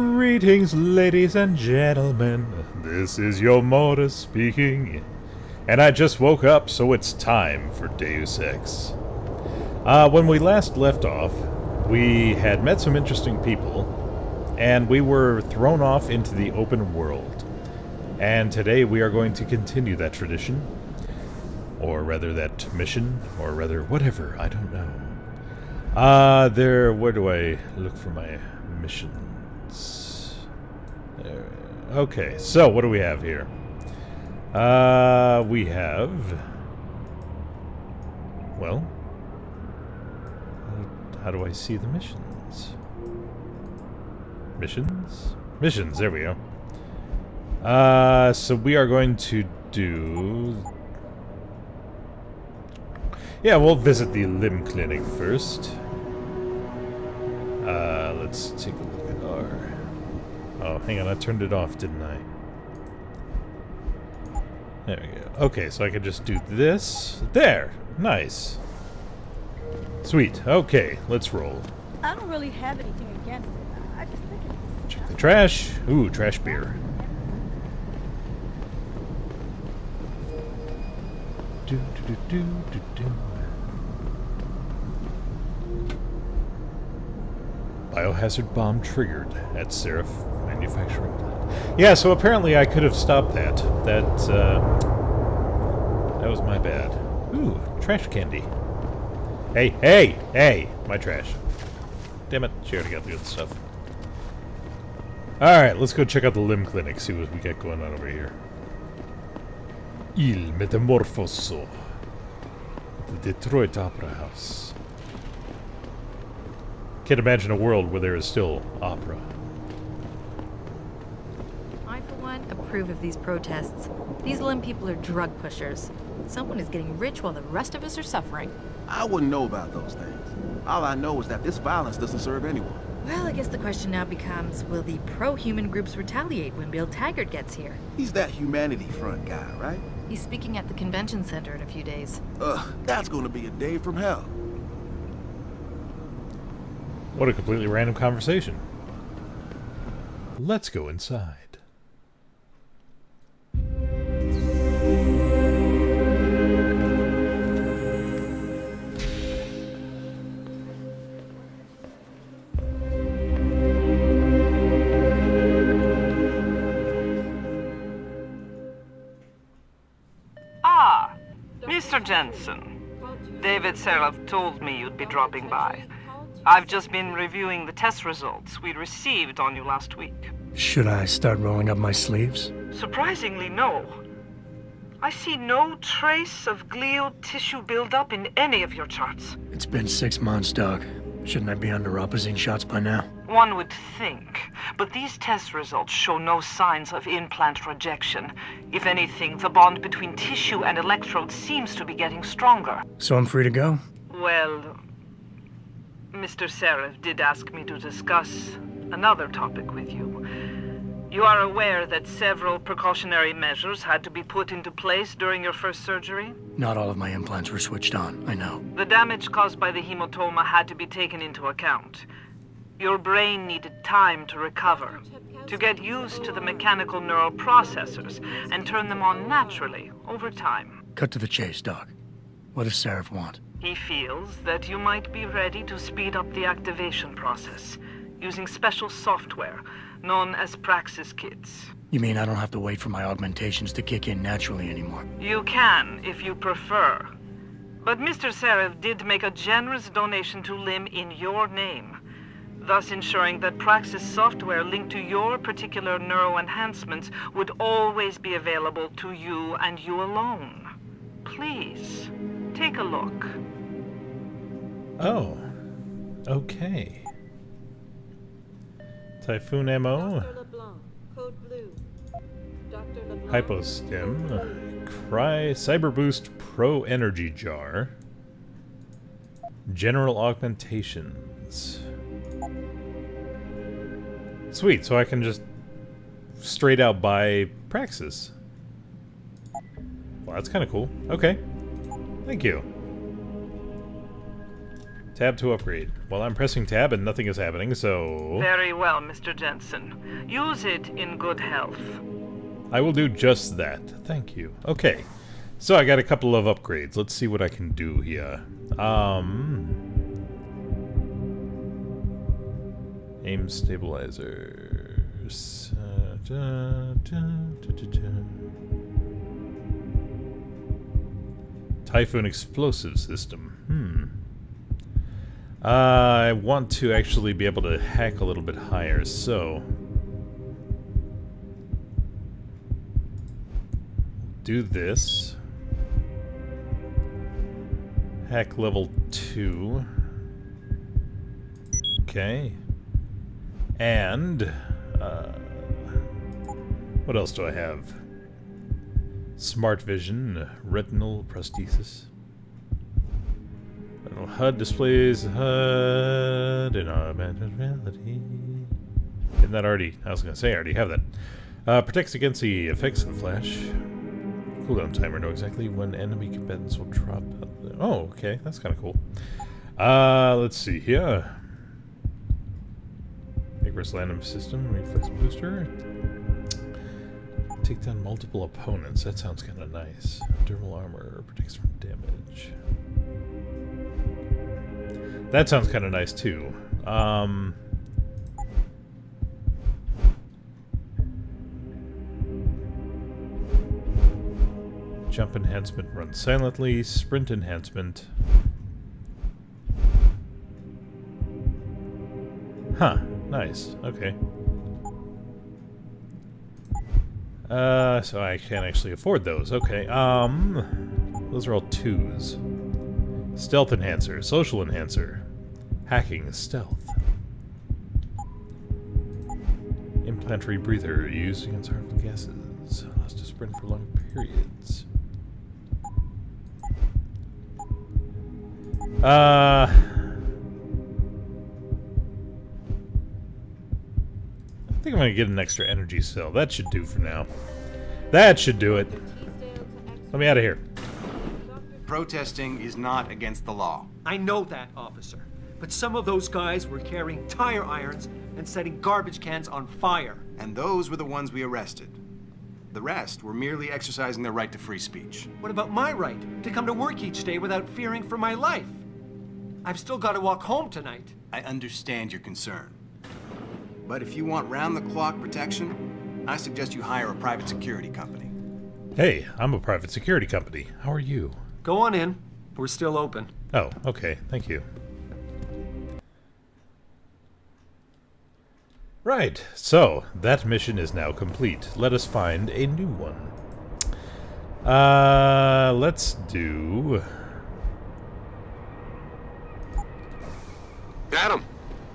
Greetings, ladies and gentlemen. This is your Mortus speaking. And I just woke up, so it's time for Deus Ex. When we last left off, we had met some interesting people, and we were thrown off into the open world. And today we are going to continue that tradition. Or rather that mission, or rather whatever, I don't know. Where do I look for my missions? There. Okay, so what do we have here? We have... Well... How do I see the missions? Missions? Missions, there we go. So we are going to do... Yeah, we'll visit the limb clinic first. Let's take a look at our... Oh, hang on, I turned it off, didn't I? There we go. Okay, so I can just do this. There! Nice. Sweet. Okay, let's roll. I don't really have anything against it. I just think it's... Check the trash. Ooh, trash beer. Do, do, do, do, do, do. Biohazard bomb triggered at Seraph manufacturing plant. Yeah, so apparently I could have stopped that. That was my bad. Ooh, trash candy. Hey, hey, hey! My trash. Damn it, she already got the good stuff. Alright, let's go check out the limb clinic, see what we got going on over here. Il Metamorfoso. The Detroit Opera House. Can't imagine a world where there is still opera. I, for one, approve of these protests. These limb people are drug pushers. Someone is getting rich while the rest of us are suffering. I wouldn't know about those things. All I know is that this violence doesn't serve anyone. Well, I guess the question now becomes, will the pro-human groups retaliate when Bill Taggart gets here? He's that Humanity Front guy, right? He's speaking at the convention center in a few days. That's gonna be a day from hell. What a completely random conversation. Let's go inside. Ah, Mr. Jensen. David Seraph told me you'd be dropping by. I've just been reviewing the test results we received on you last week. Should I start rolling up my sleeves? Surprisingly, no. I see no trace of glial tissue buildup in any of your charts. It's been 6 months, Doc. Shouldn't I be under opposite shots by now? One would think, but these test results show no signs of implant rejection. If anything, the bond between tissue and electrodes seems to be getting stronger. So I'm free to go? Well, Mr. Seraph did ask me to discuss another topic with you. You are aware that several precautionary measures had to be put into place during your first surgery? Not all of my implants were switched on, I know. The damage caused by the hematoma had to be taken into account. Your brain needed time to recover, to get used to the mechanical neural processors and turn them on naturally over time. Cut to the chase, Doc. What does Seraph want? He feels that you might be ready to speed up the activation process using special software known as Praxis kits. You mean I don't have to wait for my augmentations to kick in naturally anymore? You can, if you prefer. But Mr. Seraph did make a generous donation to LIM in your name, thus ensuring that Praxis software linked to your particular neuroenhancements would always be available to you and you alone. Please, take a look. Oh. Okay. Typhoon ammo. Hypostim. Cyber Boost Pro Energy Jar. General Augmentations. Sweet, so I can just straight out buy Praxis. Well, that's kind of cool. Okay. Thank you. Tab to upgrade. Well, I'm pressing tab and nothing is happening, so... Very well, Mr. Jensen. Use it in good health. I will do just that. Thank you. Okay. So I got a couple of upgrades. Let's see what I can do here. Aim stabilizers. Typhoon explosive system. I want to actually be able to hack a little bit higher, so... do this. Hack level 2. Okay. And, what else do I have? Smart vision, retinal prosthesis. Retinal HUD displays HUD in augmented reality. Isn't that already? I was gonna say I already have that. Protects against the effects of flash. Cooldown timer. Know exactly when enemy combatants will drop out there. Oh, okay, that's kind of cool. Let's see here. Vigorous Random System, Reflex Booster. Take down multiple opponents. That sounds kind of nice. Dermal Armor protects from damage. That sounds kind of nice too. Jump enhancement, run silently. Sprint enhancement. Huh. Nice. Okay. So I can't actually afford those. Okay. Those are all 2s. Stealth enhancer, social enhancer, hacking, stealth. Implant rebreather used against harmful gases. Allows to sprint for long periods. I think I'm gonna get an extra energy cell. That should do for now. That should do it. Let me out of here. Protesting is not against the law. I know that, officer. But some of those guys were carrying tire irons and setting garbage cans on fire. And those were the ones we arrested. The rest were merely exercising their right to free speech. What about my right to come to work each day without fearing for my life? I've still got to walk home tonight. I understand your concern. But if you want round-the-clock protection, I suggest you hire a private security company. Hey, I'm a private security company. How are you? Go on in. We're still open. Oh, okay. Thank you. Right, so that mission is now complete. Let us find a new one. Let's do... Adam,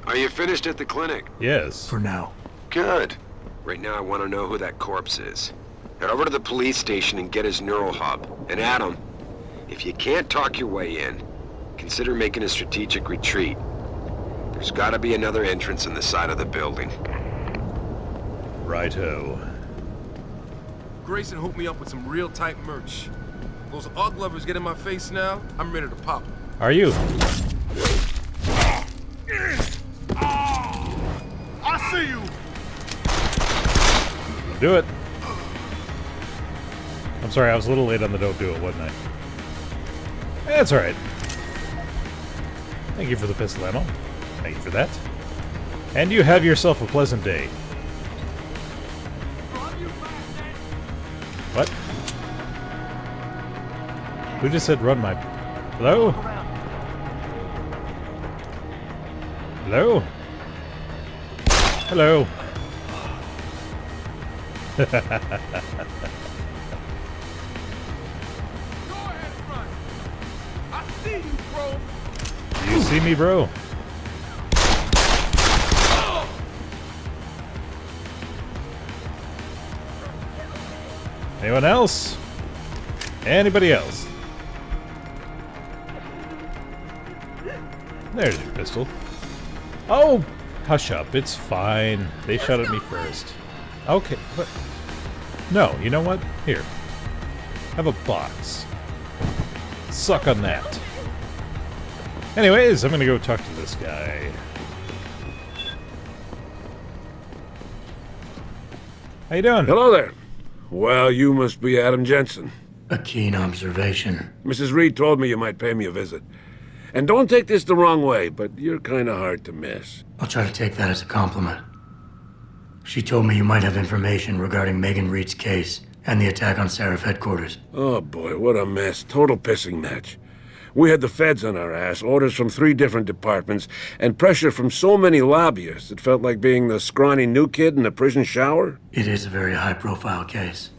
are you finished at the clinic? Yes. For now. Good. Right now I want to know who that corpse is. Head over to the police station and get his neural hub. And Adam, if you can't talk your way in, consider making a strategic retreat. There's got to be another entrance in the side of the building. Righto. Grayson hooked me up with some real tight merch. Those UGG lovers get in my face now, I'm ready to pop. Are you? I see you! Do it. I'm sorry, I was a little late on the don't do it, wasn't I? That's alright. Thank you for the pistol ammo. Thank you for that. And you have yourself a pleasant day. What? Who just said run my... Hello? Hello? Hello? Go ahead and run. I see you, bro. Do you see me, bro? Anyone else? Anybody else? There's your pistol. Oh! Hush up, it's fine. They shot at me first. Okay, but... No, you know what? Here. Have a box. Suck on that. Anyways, I'm gonna go talk to this guy. How you doing? Hello there. Well, you must be Adam Jensen. A keen observation. Mrs. Reed told me you might pay me a visit. And don't take this the wrong way, but you're kind of hard to miss. I'll try to take that as a compliment. She told me you might have information regarding Megan Reed's case and the attack on Seraph headquarters. Oh boy, what a mess. Total pissing match. We had the feds on our ass, orders from 3 different departments, and pressure from so many lobbyists it felt like being the scrawny new kid in a prison shower. It is a very high-profile case.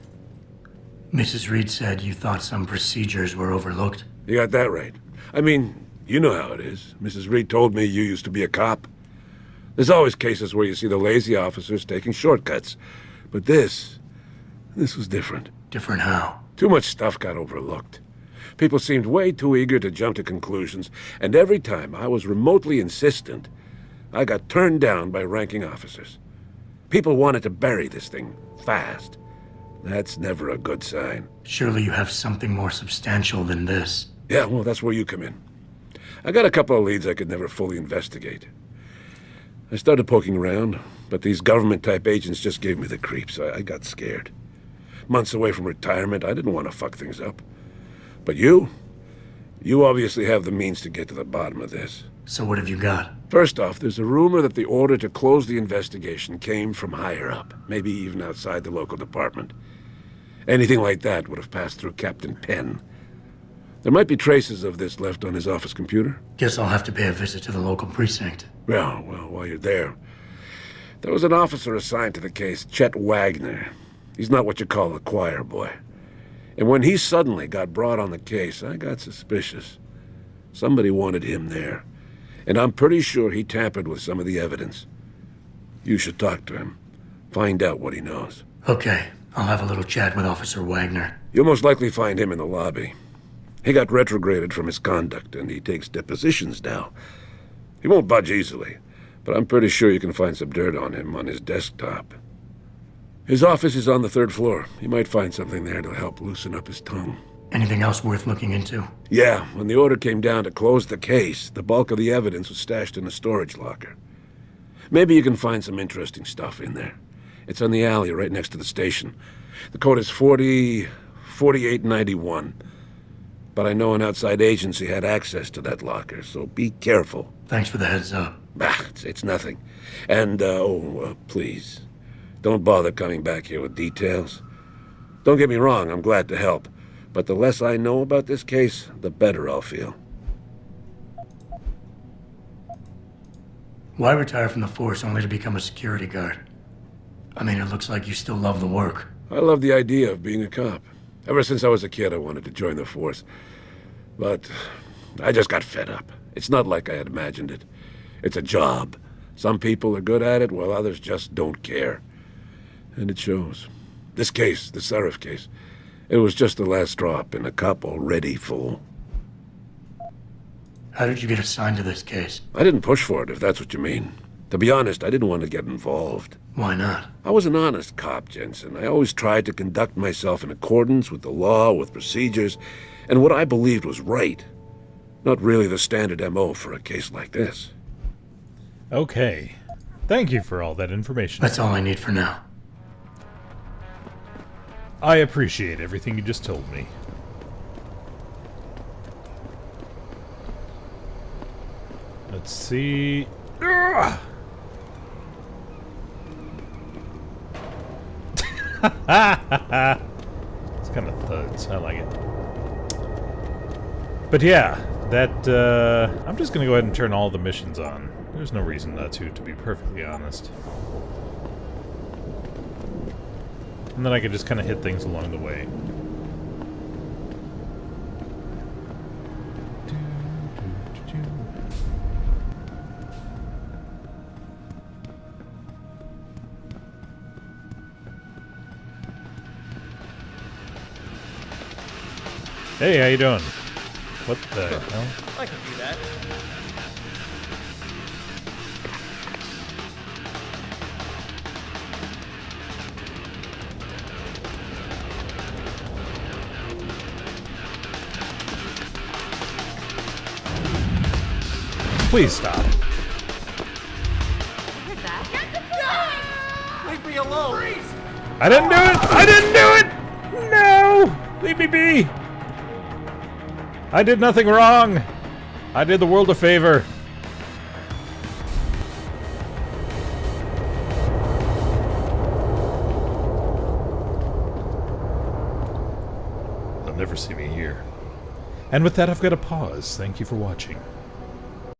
Mrs. Reed said you thought some procedures were overlooked. You got that right. I mean, you know how it is. Mrs. Reed told me you used to be a cop. There's always cases where you see the lazy officers taking shortcuts. But this was different. Different how? Too much stuff got overlooked. People seemed way too eager to jump to conclusions, and every time I was remotely insistent, I got turned down by ranking officers. People wanted to bury this thing fast. That's never a good sign. Surely you have something more substantial than this. Yeah, well, that's where you come in. I got a couple of leads I could never fully investigate. I started poking around, but these government-type agents just gave me the creeps. I got scared. Months away from retirement, I didn't want to fuck things up. But you obviously have the means to get to the bottom of this. So what have you got? First off, there's a rumor that the order to close the investigation came from higher up, maybe even outside the local department. Anything like that would have passed through Captain Penn. There might be traces of this left on his office computer. Guess I'll have to pay a visit to the local precinct. Well, while you're there was an officer assigned to the case, Chet Wagner. He's not what you call a choir boy. And when he suddenly got brought on the case, I got suspicious. Somebody wanted him there. And I'm pretty sure he tampered with some of the evidence. You should talk to him. Find out what he knows. Okay, I'll have a little chat with Officer Wagner. You'll most likely find him in the lobby. He got retrograded from his conduct, and he takes depositions now. He won't budge easily, but I'm pretty sure you can find some dirt on him on his desktop. His office is on the 3rd floor. You might find something there to help loosen up his tongue. Anything else worth looking into? Yeah, when the order came down to close the case, the bulk of the evidence was stashed in a storage locker. Maybe you can find some interesting stuff in there. It's on the alley right next to the station. The code is 4891. But I know an outside agency had access to that locker, so be careful. Thanks for the heads up. Bah, it's nothing. And, please, don't bother coming back here with details. Don't get me wrong, I'm glad to help. But the less I know about this case, the better I'll feel. Why retire from the force only to become a security guard? I mean, it looks like you still love the work. I love the idea of being a cop. Ever since I was a kid, I wanted to join the force. But I just got fed up. It's not like I had imagined it. It's a job. Some people are good at it, while others just don't care. And it shows. This case, the Seraph case, it was just the last drop in a cup already full. How did you get assigned to this case? I didn't push for it, if that's what you mean. To be honest, I didn't want to get involved. Why not? I was an honest cop, Jensen. I always tried to conduct myself in accordance with the law, with procedures, and what I believed was right. Not really the standard MO for a case like this. Okay. Thank you for all that information. That's all I need for now. I appreciate everything you just told me. Let's see... Ugh! It's kind of thuds. I like it. But yeah, I'm just gonna go ahead and turn all the missions on. There's no reason not to be perfectly honest. And then I could just kind of hit things along the way. Hey, how you doing? What the hell? I can do that. Please stop. Heard that? Leave me alone! I didn't do it! I didn't do it! No! Leave me be! I did nothing wrong! I did the world a favor. They'll never see me here. And with that, I've got to pause. Thank you for watching.